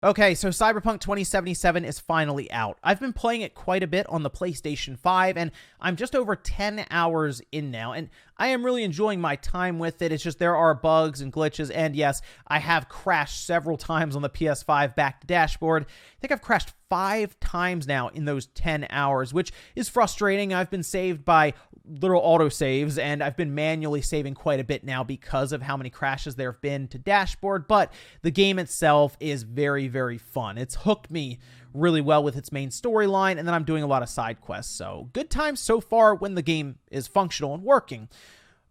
Okay, so Cyberpunk 2077 is finally out. I've been playing it quite a bit on the PlayStation 5, and I'm just over 10 hours in now, and I am really enjoying my time with it. It's just there are bugs and glitches, and yes, I have crashed several times on the PS5 back to dashboard. I think I've crashed 5 times now in those 10 hours, which is frustrating. I've been saved by literal autosaves, and I've been manually saving quite a bit now because of how many crashes there have been to dashboard, but the game itself is very, very fun. It's hooked me really well with its main storyline, and then I'm doing a lot of side quests, so good times so far when the game is functional and working.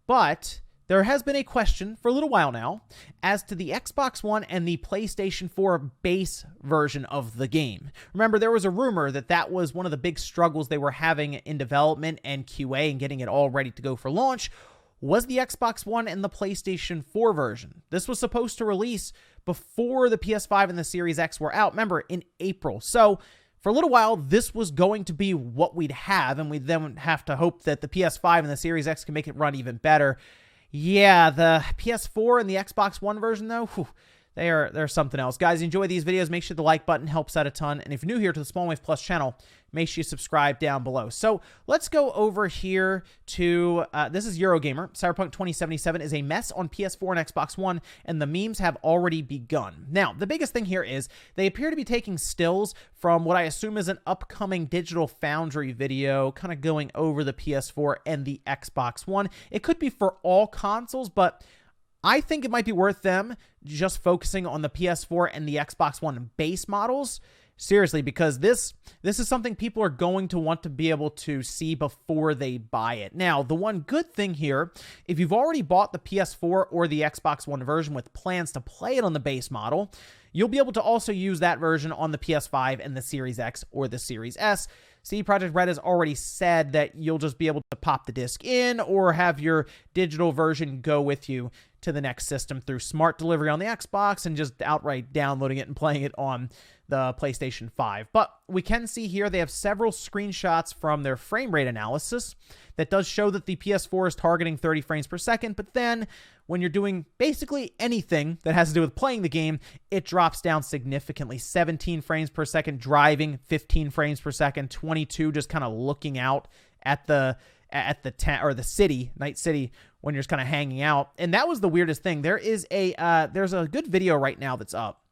But there has been a question for a little while now as to the Xbox One and the PlayStation 4 base version of the game. Remember, there was a rumor that that was one of the big struggles they were having in development and QA and getting it all ready to go for launch, was the Xbox One and the PlayStation 4 version. This was supposed to release before the PS5 and the Series X were out, remember, in April. So for a little while, this was going to be what we'd have, and we'd then have to hope that the PS5 and the Series X can make it run even better. Yeah, the PS4 and the Xbox One version, though, they're something else. Guys, enjoy these videos. Make sure the like button helps out a ton. And if you're new here to the Spawn Wave Plus channel, make sure you subscribe down below. So let's go over here to, this is Eurogamer. Cyberpunk 2077 is a mess on PS4 and Xbox One, and the memes have already begun. Now, the biggest thing here is they appear to be taking stills from what I assume is an upcoming Digital Foundry video, kind of going over the PS4 and the Xbox One. It could be for all consoles, but I think it might be worth them just focusing on the PS4 and the Xbox One base models. Seriously, because this is something people are going to want to be able to see before they buy it. Now, the one good thing here, if you've already bought the PS4 or the Xbox One version with plans to play it on the base model, you'll be able to also use that version on the PS5 and the Series X or the Series S. CD Projekt Red has already said that you'll just be able to pop the disc in or have your digital version go with you to the next system through smart delivery on the Xbox and just outright downloading it and playing it on the PlayStation 5. But we can see here they have several screenshots from their frame rate analysis that does show that the PS4 is targeting 30 frames per second, but then when you're doing basically anything that has to do with playing the game, it drops down significantly. 17 frames per second driving, 15 frames per second, 22 just kind of looking out at the city, Night City, when you're just kind of hanging out. And that was the weirdest thing. There's a good video right now that's up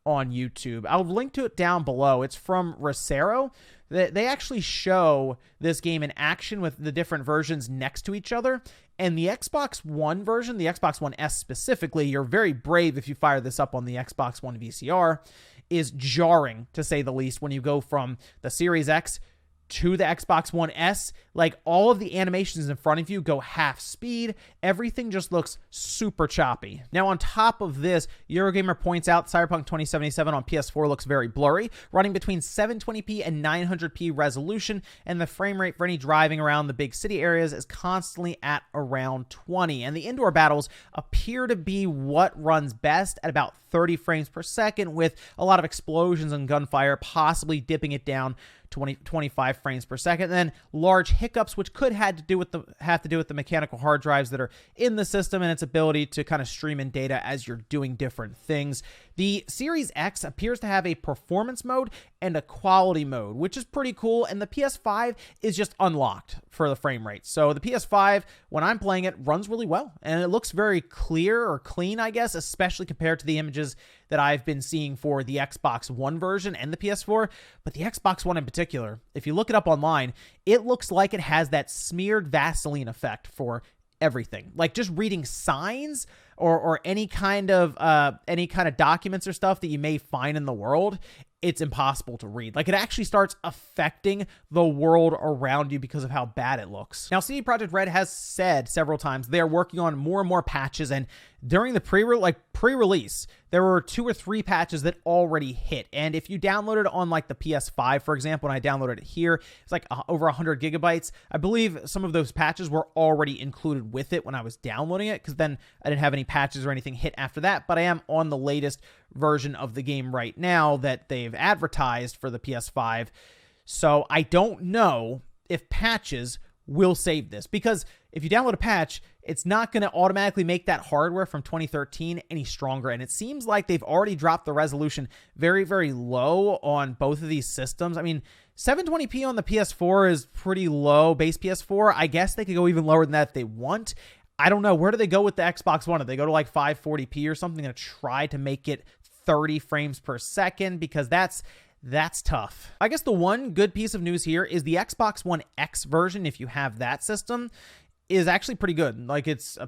on YouTube. I'll link to it down below. It's from Rosero. They actually show this game in action with the different versions next to each other. And the Xbox One version, the Xbox One S specifically, you're very brave if you fire this up on the Xbox One VCR, is jarring, to say the least, when you go from the Series X to the Xbox One S. Like, all of the animations in front of you go half speed. Everything just looks super choppy. Now, on top of this, Eurogamer points out Cyberpunk 2077 on PS4 looks very blurry, running between 720p and 900p resolution, and the frame rate for any driving around the big city areas is constantly at around 20. And the indoor battles appear to be what runs best at about 30 frames per second, with a lot of explosions and gunfire, possibly dipping it down 25 frames per second. And then large hiccups, which could have to do with the mechanical hard drives that are in the system and its ability to kind of stream in data as you're doing different things. The Series X appears to have a performance mode and a quality mode, which is pretty cool. And the PS5 is just unlocked for the frame rate. So the PS5, when I'm playing it, runs really well. And it looks very clear or clean, I guess, especially compared to the images that I've been seeing for the Xbox One version and the PS4. But the Xbox One in particular, if you look it up online, it looks like it has that smeared Vaseline effect for everything. Like, just reading signs or any kind of documents or stuff that you may find in the world, it's impossible to read. Like, it actually starts affecting the world around you because of how bad it looks. Now, CD Projekt Red has said several times they're working on more and more patches, and during the pre-release, there were 2 or 3 patches that already hit. And if you download it on like the PS5, for example, when I downloaded it here, it's like over 100 gigabytes. I believe some of those patches were already included with it when I was downloading it, because then I didn't have any patches or anything hit after that. But I am on the latest version of the game right now that they've advertised for the PS5. So I don't know if patches will save this, because if you download a patch, it's not going to automatically make that hardware from 2013 any stronger. And it seems like they've already dropped the resolution very, very low on both of these systems. I mean, 720p on the PS4 is pretty low, base PS4. I guess they could go even lower than that if they want. I don't know. Where do they go with the Xbox One? Do they go to like 540p or something and try to make it 30 frames per second? Because that's tough. I guess the one good piece of news here is the Xbox One X version, if you have that system, is actually pretty good. Like, it's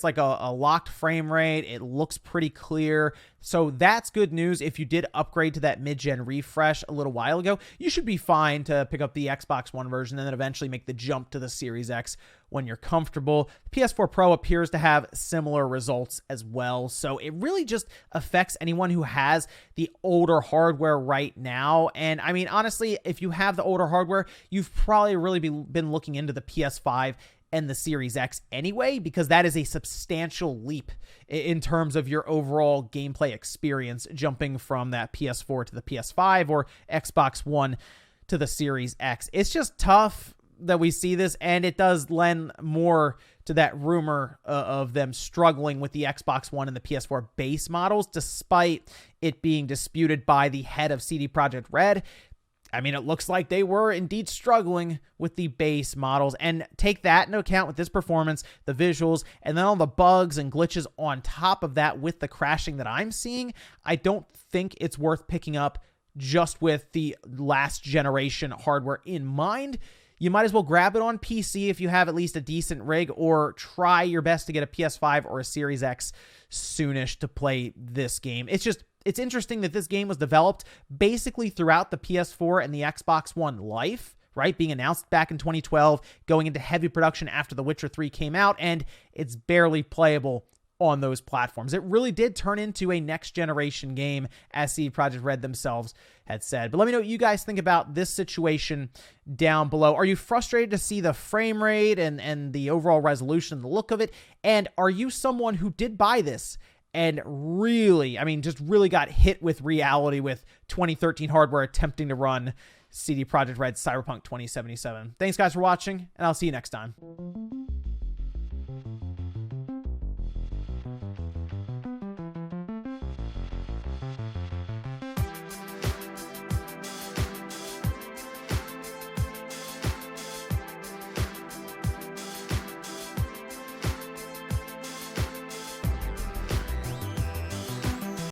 like a locked frame rate. It looks pretty clear. So that's good news. If you did upgrade to that mid-gen refresh a little while ago, you should be fine to pick up the Xbox One version and then eventually make the jump to the Series X when you're comfortable. PS4 Pro appears to have similar results as well. So it really just affects anyone who has the older hardware right now. And I mean, honestly, if you have the older hardware, you've probably really been looking into the PS5 and the Series X anyway, because that is a substantial leap in terms of your overall gameplay experience, jumping from that PS4 to the PS5 or Xbox One to the Series X. It's just tough that we see this, and it does lend more to that rumor of them struggling with the Xbox One and the PS4 base models, despite it being disputed by the head of CD Projekt Red. I mean, it looks like they were indeed struggling with the base models, and take that into account with this performance, the visuals, and then all the bugs and glitches on top of that with the crashing that I'm seeing. I don't think it's worth picking up just with the last generation hardware in mind. You might as well grab it on PC if you have at least a decent rig, or try your best to get a PS5 or a Series X soonish to play this game. It's interesting that this game was developed basically throughout the PS4 and the Xbox One life, right? Being announced back in 2012, going into heavy production after The Witcher 3 came out, and it's barely playable on those platforms. It really did turn into a next-generation game, as CD Projekt Red themselves had said. But let me know what you guys think about this situation down below. Are you frustrated to see the frame rate and the overall resolution, the look of it? And are you someone who did buy this and really, just really got hit with reality with 2013 hardware attempting to run CD Projekt Red's Cyberpunk 2077? Thanks, guys, for watching, and I'll see you next time.